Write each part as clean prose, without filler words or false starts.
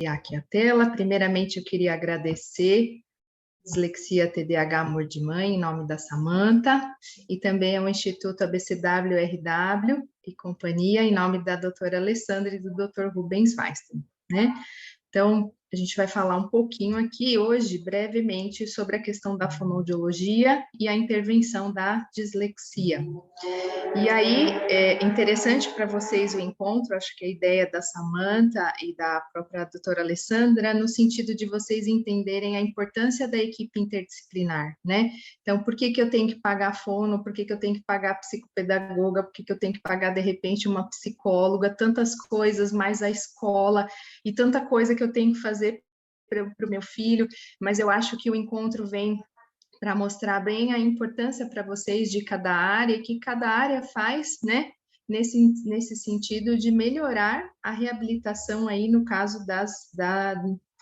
aqui a tela. Primeiramente, eu queria agradecer Dislexia TDAH Amor de Mãe, em nome da Samantha, e também ao Instituto ABCW-RW e companhia, em nome da doutora Alessandra e do doutor Rubens Weinstein, né? Então, a gente vai falar um pouquinho aqui hoje, brevemente, sobre a questão da fonoaudiologia e a intervenção da dislexia. E aí, é interessante para vocês o encontro, acho que a ideia da Samantha e da própria doutora Alessandra, no sentido de vocês entenderem a importância da equipe interdisciplinar, né? Então, por que que eu tenho que pagar fono, por que que eu tenho que pagar psicopedagoga, por que que eu tenho que pagar, de repente, uma psicóloga, tantas coisas, mais a escola, e tanta coisa que eu tenho que fazer para o meu filho, mas eu acho que o encontro vem para mostrar bem a importância para vocês de cada área, e que cada área faz, né, nesse sentido de melhorar a reabilitação aí, no caso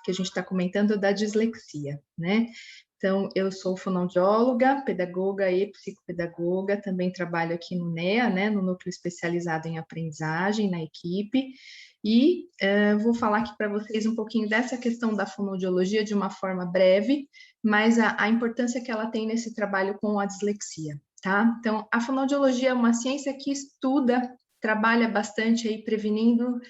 que a gente está comentando, da dislexia, né? Então, eu sou fonoaudióloga, pedagoga e psicopedagoga, também trabalho aqui no NEA, né, no Núcleo Especializado em Aprendizagem, na equipe, e vou falar aqui para vocês um pouquinho dessa questão da fonoaudiologia de uma forma breve, mas a importância que ela tem nesse trabalho com a dislexia, tá? Então, a fonoaudiologia é uma ciência que estuda, trabalha bastante aí prevenindo,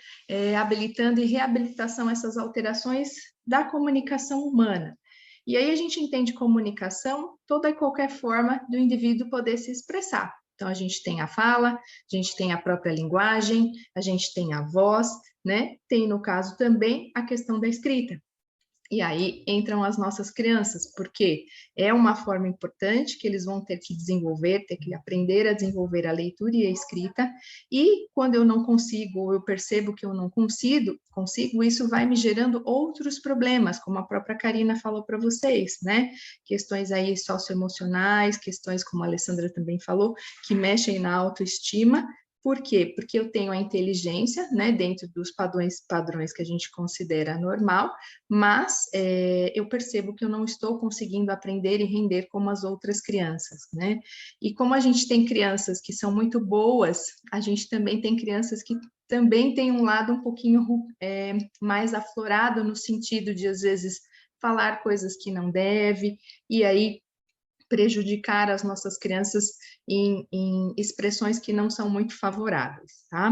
habilitando e reabilitação essas alterações da comunicação humana. E aí a gente entende comunicação toda e qualquer forma do indivíduo poder se expressar. Então, a gente tem a fala, a gente tem a própria linguagem, a gente tem a voz, né? Tem, no caso, também a questão da escrita. E aí entram as nossas crianças, porque é uma forma importante que eles vão ter que desenvolver, ter que aprender a desenvolver a leitura e a escrita, e quando eu não consigo, ou eu percebo que eu não consigo, isso vai me gerando outros problemas, como a própria Karina falou para vocês, né? Questões aí socioemocionais, questões, como a Alessandra também falou, que mexem na autoestima. Por quê? Porque eu tenho a inteligência, né, dentro dos padrões que a gente considera normal, mas eu percebo que eu não estou conseguindo aprender e render como as outras crianças, né? E como a gente tem crianças que são muito boas, a gente também tem crianças que também têm um lado um pouquinho mais aflorado, no sentido de, às vezes, falar coisas que não deve, e aí prejudicar as nossas crianças em expressões que não são muito favoráveis, tá?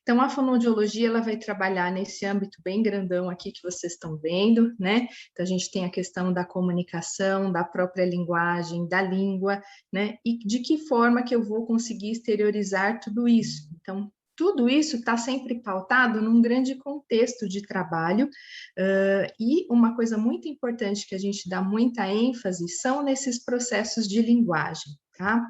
Então, a fonoaudiologia, ela vai trabalhar nesse âmbito bem grandão aqui que vocês estão vendo, né? Então, a gente tem a questão da comunicação, da própria linguagem, da língua, né? E de que forma que eu vou conseguir exteriorizar tudo isso. Então, tudo isso está sempre pautado num grande contexto de trabalho, e uma coisa muito importante que a gente dá muita ênfase são nesses processos de linguagem, tá?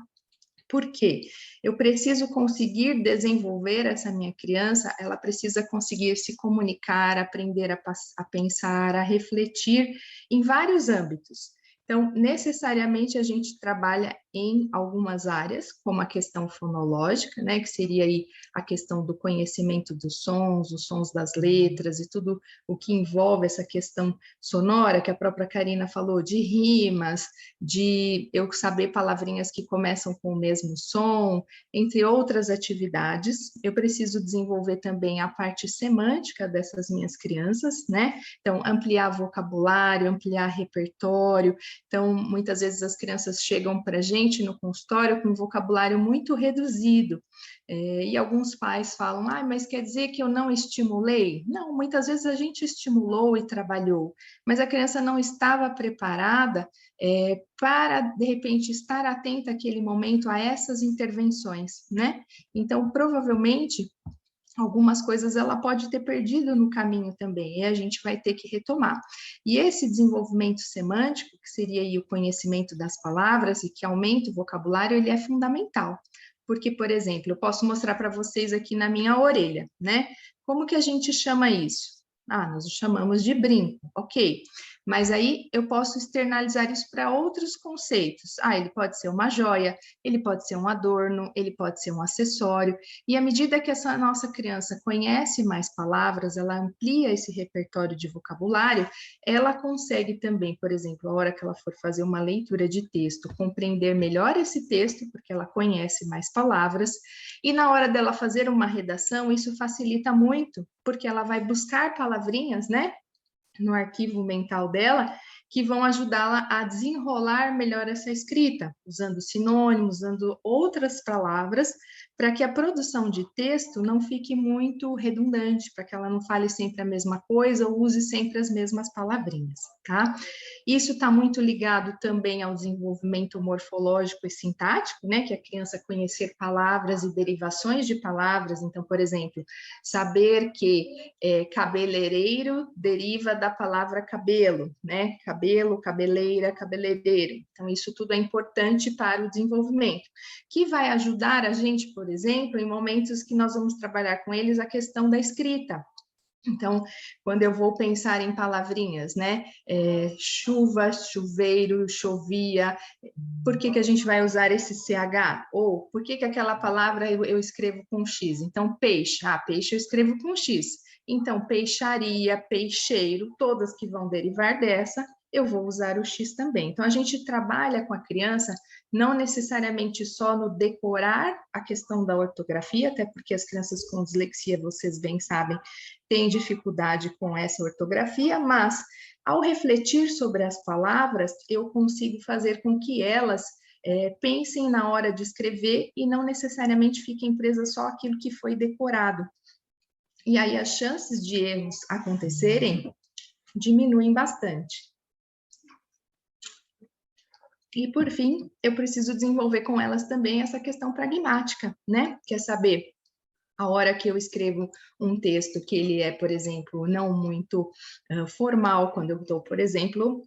Por quê? Eu preciso conseguir desenvolver essa minha criança, ela precisa conseguir se comunicar, aprender a pensar, a refletir em vários âmbitos. Então, necessariamente a gente trabalha em algumas áreas, como a questão fonológica, né, que seria aí a questão do conhecimento dos sons, os sons das letras e tudo o que envolve essa questão sonora, que a própria Karina falou, de rimas, de eu saber palavrinhas que começam com o mesmo som, entre outras atividades. Eu preciso desenvolver também a parte semântica dessas minhas crianças, né? Então, ampliar vocabulário, ampliar repertório. Então, muitas vezes as crianças chegam para a gente no consultório com um vocabulário muito reduzido. E alguns pais falam, mas quer dizer que eu não estimulei? Não, muitas vezes a gente estimulou e trabalhou, mas a criança não estava preparada para, de repente, estar atenta àquele momento a essas intervenções, né? Então, provavelmente, algumas coisas ela pode ter perdido no caminho também, e a gente vai ter que retomar. E esse desenvolvimento semântico, que seria aí o conhecimento das palavras e que aumenta o vocabulário, ele é fundamental. Porque, por exemplo, eu posso mostrar para vocês aqui na minha orelha, né? Como que a gente chama isso? Nós o chamamos de brinco, ok. Mas aí eu posso externalizar isso para outros conceitos. Ele pode ser uma joia, ele pode ser um adorno, ele pode ser um acessório. E à medida que essa nossa criança conhece mais palavras, ela amplia esse repertório de vocabulário, ela consegue também, por exemplo, a hora que ela for fazer uma leitura de texto, compreender melhor esse texto, porque ela conhece mais palavras, e na hora dela fazer uma redação, isso facilita muito, porque ela vai buscar palavrinhas, né? no arquivo mental dela, que vão ajudá-la a desenrolar melhor essa escrita, usando sinônimos, usando outras palavras, para que a produção de texto não fique muito redundante, para que ela não fale sempre a mesma coisa ou use sempre as mesmas palavrinhas, tá? Isso está muito ligado também ao desenvolvimento morfológico e sintático, né? Que a criança conhecer palavras e derivações de palavras. Então, por exemplo, saber que cabeleireiro deriva da palavra cabelo, né? Cabelo, cabeleira, cabeleireiro. Então, isso tudo é importante para o desenvolvimento, que vai ajudar a gente, por exemplo, em momentos que nós vamos trabalhar com eles a questão da escrita. Então, quando eu vou pensar em palavrinhas, né? Chuva, chuveiro, chovia, por que a gente vai usar esse CH? Ou por que aquela palavra eu escrevo com X? Então, peixe, peixe eu escrevo com X. Então, peixaria, peixeiro, todas que vão derivar dessa, eu vou usar o X também. Então, a gente trabalha com a criança não necessariamente só no decorar a questão da ortografia, até porque as crianças com dislexia, vocês bem sabem, têm dificuldade com essa ortografia, mas ao refletir sobre as palavras, eu consigo fazer com que elas pensem na hora de escrever e não necessariamente fiquem presas só àquilo que foi decorado. E aí as chances de erros acontecerem diminuem bastante. E, por fim, eu preciso desenvolver com elas também essa questão pragmática, né? Que é saber a hora que eu escrevo um texto que ele é, por exemplo, não muito formal, quando eu estou, por exemplo,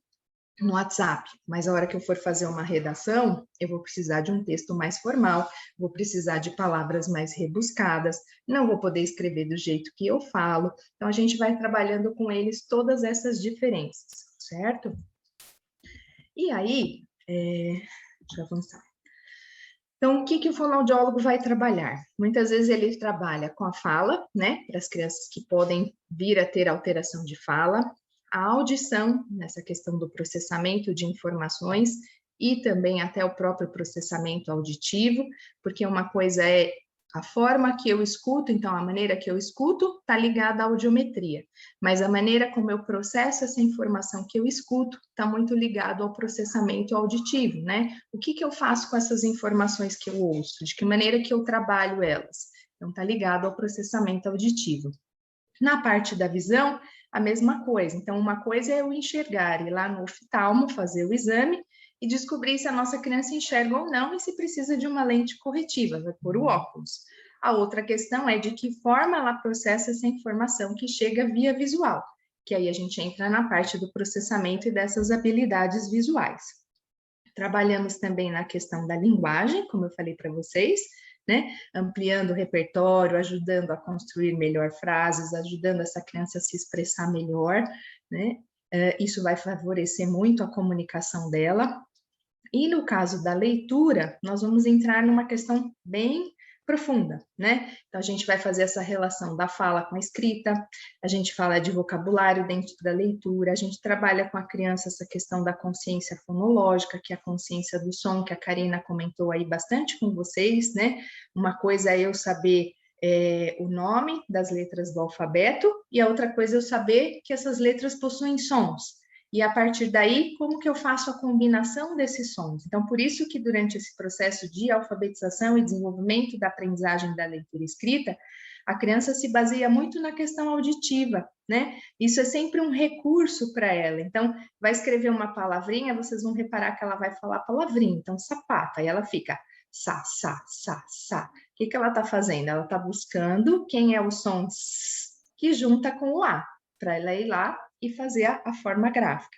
no WhatsApp, mas a hora que eu for fazer uma redação, eu vou precisar de um texto mais formal, vou precisar de palavras mais rebuscadas, não vou poder escrever do jeito que eu falo. Então, a gente vai trabalhando com eles todas essas diferenças, certo? E aí, deixa eu avançar. Então, o que o fonoaudiólogo vai trabalhar? Muitas vezes ele trabalha com a fala, né, para as crianças que podem vir a ter alteração de fala, a audição, nessa questão do processamento de informações, e também até o próprio processamento auditivo, porque uma coisa é a forma que eu escuto, então a maneira que eu escuto está ligada à audiometria, mas a maneira como eu processo essa informação que eu escuto está muito ligado ao processamento auditivo, né? O que eu faço com essas informações que eu ouço? De que maneira que eu trabalho elas? Então está ligado ao processamento auditivo. Na parte da visão, a mesma coisa. Então, uma coisa é eu enxergar, ir lá no oftalmo, fazer o exame e descobrir se a nossa criança enxerga ou não e se precisa de uma lente corretiva, vai pôr o óculos. A outra questão é de que forma ela processa essa informação que chega via visual, que aí a gente entra na parte do processamento e dessas habilidades visuais. Trabalhamos também na questão da linguagem, como eu falei para vocês, né? Ampliando o repertório, ajudando a construir melhor frases, ajudando essa criança a se expressar melhor, né? Isso vai favorecer muito a comunicação dela. E no caso da leitura, nós vamos entrar numa questão bem profunda, né? Então, a gente vai fazer essa relação da fala com a escrita, a gente fala de vocabulário dentro da leitura, a gente trabalha com a criança essa questão da consciência fonológica, que é a consciência do som, que a Karina comentou aí bastante com vocês, né? Uma coisa é eu saber o nome das letras do alfabeto, e a outra coisa é eu saber que essas letras possuem sons. E a partir daí, como que eu faço a combinação desses sons? Então, por isso que durante esse processo de alfabetização e desenvolvimento da aprendizagem da leitura escrita, a criança se baseia muito na questão auditiva, né? Isso é sempre um recurso para ela. Então, vai escrever uma palavrinha, vocês vão reparar que ela vai falar palavrinha. Então, sapato, aí ela fica sa, sa, sa, sa. O que ela está fazendo? Ela está buscando quem é o som s que junta com o A, para ela ir lá e fazer a forma gráfica.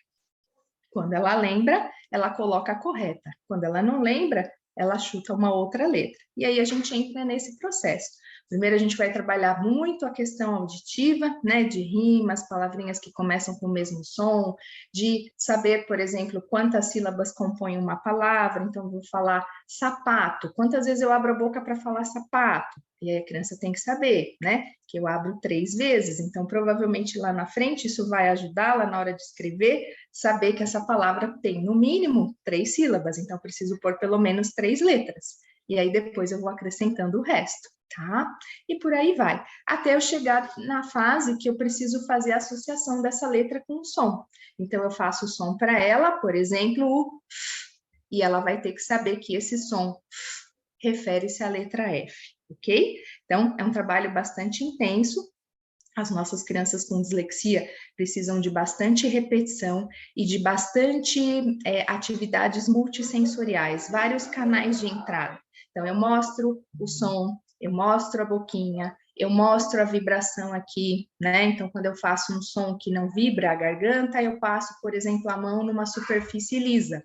Quando ela lembra, ela coloca a correta. Quando ela não lembra, ela chuta uma outra letra. E aí a gente entra nesse processo. Primeiro a gente vai trabalhar muito a questão auditiva, né, de rimas, palavrinhas que começam com o mesmo som, de saber, por exemplo, quantas sílabas compõem uma palavra. Então, vou falar sapato. Quantas vezes eu abro a boca para falar sapato? E aí a criança tem que saber, né, que eu abro 3 vezes. Então, provavelmente lá na frente, isso vai ajudá-la na hora de escrever, saber que essa palavra tem, no mínimo, 3 sílabas. Então, preciso pôr pelo menos 3 letras. E aí depois eu vou acrescentando o resto, tá? E por aí vai, até eu chegar na fase que eu preciso fazer a associação dessa letra com o som. Então eu faço o som para ela, por exemplo, o e ela vai ter que saber que esse som refere-se à letra F, ok? Então, é um trabalho bastante intenso. As nossas crianças com dislexia precisam de bastante repetição e de bastante atividades multissensoriais, vários canais de entrada. Então, eu mostro o som, eu mostro a boquinha, eu mostro a vibração aqui, né? Então, quando eu faço um som que não vibra a garganta, eu passo, por exemplo, a mão numa superfície lisa.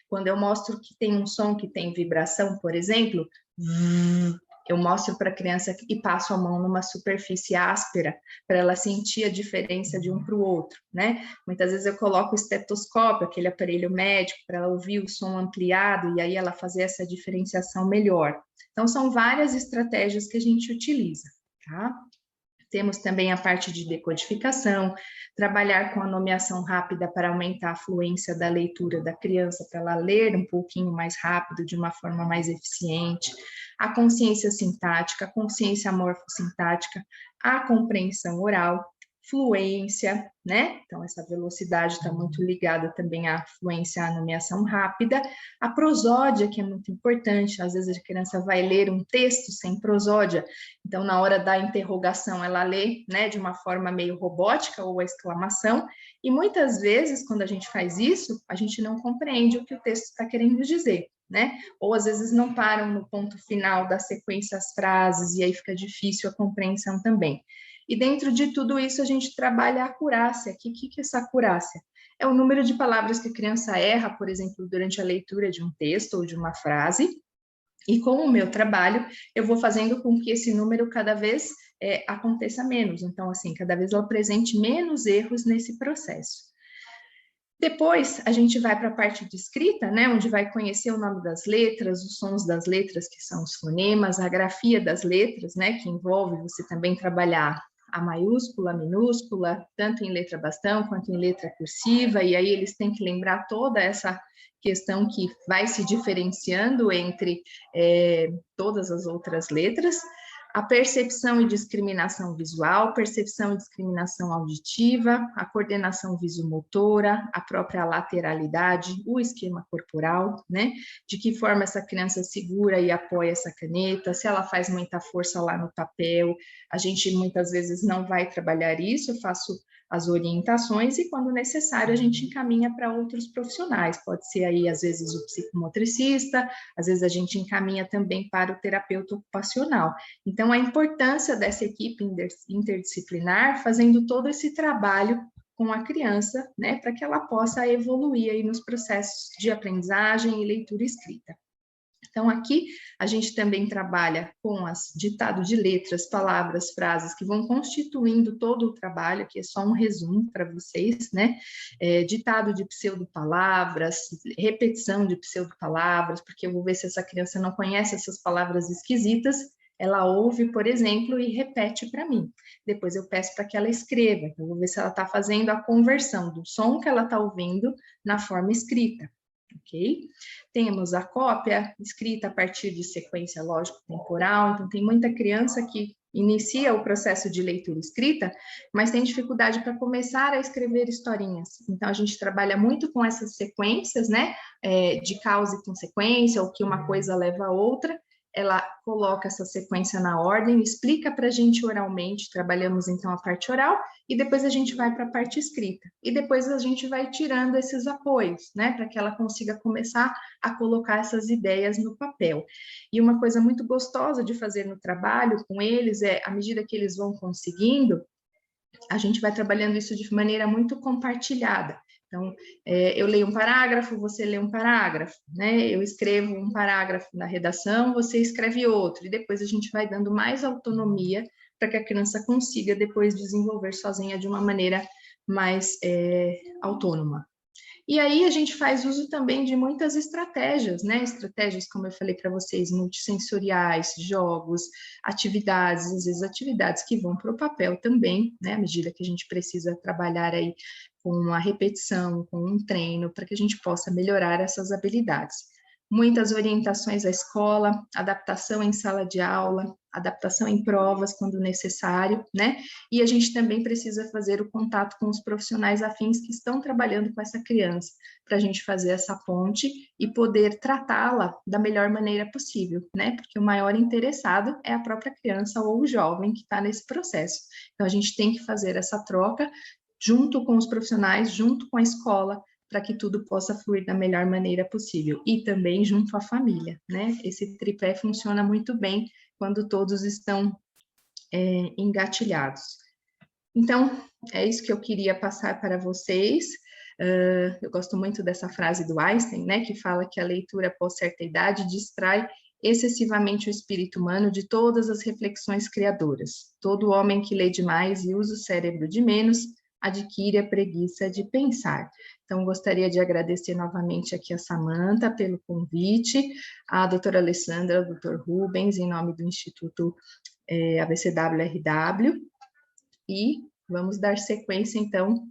Quando eu mostro que tem um som que tem vibração, por exemplo, eu mostro para a criança e passo a mão numa superfície áspera para ela sentir a diferença de um para o outro, né? Muitas vezes eu coloco o estetoscópio, aquele aparelho médico, para ela ouvir o som ampliado e aí ela fazer essa diferenciação melhor. Então, são várias estratégias que a gente utiliza, tá? Temos também a parte de decodificação, trabalhar com a nomeação rápida para aumentar a fluência da leitura da criança, para ela ler um pouquinho mais rápido, de uma forma mais eficiente, a consciência sintática, a consciência morfossintática, a compreensão oral, fluência, né? Então, essa velocidade está muito ligada também à fluência, à nomeação rápida. A prosódia, que é muito importante, às vezes a criança vai ler um texto sem prosódia, então, na hora da interrogação, ela lê, né, de uma forma meio robótica ou a exclamação, e muitas vezes, quando a gente faz isso, a gente não compreende o que o texto está querendo dizer, né? Ou às vezes não param no ponto final da sequência as frases, e aí fica difícil a compreensão também. E dentro de tudo isso, a gente trabalha a acurácia. O que é essa acurácia? É o número de palavras que a criança erra, por exemplo, durante a leitura de um texto ou de uma frase. E com o meu trabalho, eu vou fazendo com que esse número cada vez aconteça menos. Então, assim, cada vez ela apresente menos erros nesse processo. Depois, a gente vai para a parte de escrita, né, onde vai conhecer o nome das letras, os sons das letras, que são os fonemas, a grafia das letras, né, que envolve você também trabalhar a maiúscula, a minúscula, tanto em letra bastão quanto em letra cursiva, e aí eles têm que lembrar toda essa questão que vai se diferenciando entre todas as outras letras. A percepção e discriminação visual, percepção e discriminação auditiva, a coordenação visomotora, a própria lateralidade, o esquema corporal, né? De que forma essa criança segura e apoia essa caneta, se ela faz muita força lá no papel, a gente muitas vezes não vai trabalhar isso, eu faço as orientações e, quando necessário, a gente encaminha para outros profissionais. Pode ser aí, às vezes, o psicomotricista, às vezes a gente encaminha também para o terapeuta ocupacional. Então, a importância dessa equipe interdisciplinar fazendo todo esse trabalho com a criança, né, para que ela possa evoluir aí nos processos de aprendizagem e leitura e escrita. Então, aqui a gente também trabalha com as ditado de letras, palavras, frases que vão constituindo todo o trabalho, aqui é só um resumo para vocês, né? Ditado de pseudopalavras, repetição de pseudopalavras, porque eu vou ver se essa criança não conhece essas palavras esquisitas, ela ouve, por exemplo, e repete para mim. Depois eu peço para que ela escreva, então eu vou ver se ela está fazendo a conversão do som que ela está ouvindo na forma escrita. Ok? Temos a cópia escrita a partir de sequência lógico-temporal, então tem muita criança que inicia o processo de leitura escrita, mas tem dificuldade para começar a escrever historinhas. Então, a gente trabalha muito com essas sequências, né, de causa e consequência, ou que uma coisa leva a outra. Ela coloca essa sequência na ordem, explica para a gente oralmente, trabalhamos então a parte oral, e depois a gente vai para a parte escrita. E depois a gente vai tirando esses apoios, né, para que ela consiga começar a colocar essas ideias no papel. E uma coisa muito gostosa de fazer no trabalho com eles é, à medida que eles vão conseguindo, a gente vai trabalhando isso de maneira muito compartilhada. Então, eu leio um parágrafo, você lê um parágrafo, né? Eu escrevo um parágrafo na redação, você escreve outro, e depois a gente vai dando mais autonomia para que a criança consiga depois desenvolver sozinha de uma maneira mais autônoma. E aí a gente faz uso também de muitas estratégias, né? Estratégias, como eu falei para vocês, multissensoriais, jogos, atividades, às vezes atividades que vão para o papel também, né? À medida que a gente precisa trabalhar aí com a repetição, com um treino, para que a gente possa melhorar essas habilidades. muitas orientações à escola, adaptação em sala de aula, adaptação em provas quando necessário, né? E a gente também precisa fazer o contato com os profissionais afins que estão trabalhando com essa criança, para a gente fazer essa ponte e poder tratá-la da melhor maneira possível, né? Porque o maior interessado é a própria criança ou o jovem que está nesse processo. Então, a gente tem que fazer essa troca junto com os profissionais, junto com a escola, para que tudo possa fluir da melhor maneira possível. E também junto à família, né? Esse tripé funciona muito bem quando todos estão engatilhados. Então, é isso que eu queria passar para vocês. Eu gosto muito dessa frase do Einstein, né? Que fala que a leitura após certa idade distrai excessivamente o espírito humano de todas as reflexões criadoras. Todo homem que lê demais e usa o cérebro de menos adquire a preguiça de pensar. Então, gostaria de agradecer novamente aqui a Samantha pelo convite, a doutora Alessandra, o doutor Rubens, em nome do Instituto ABCWRW, e vamos dar sequência, então,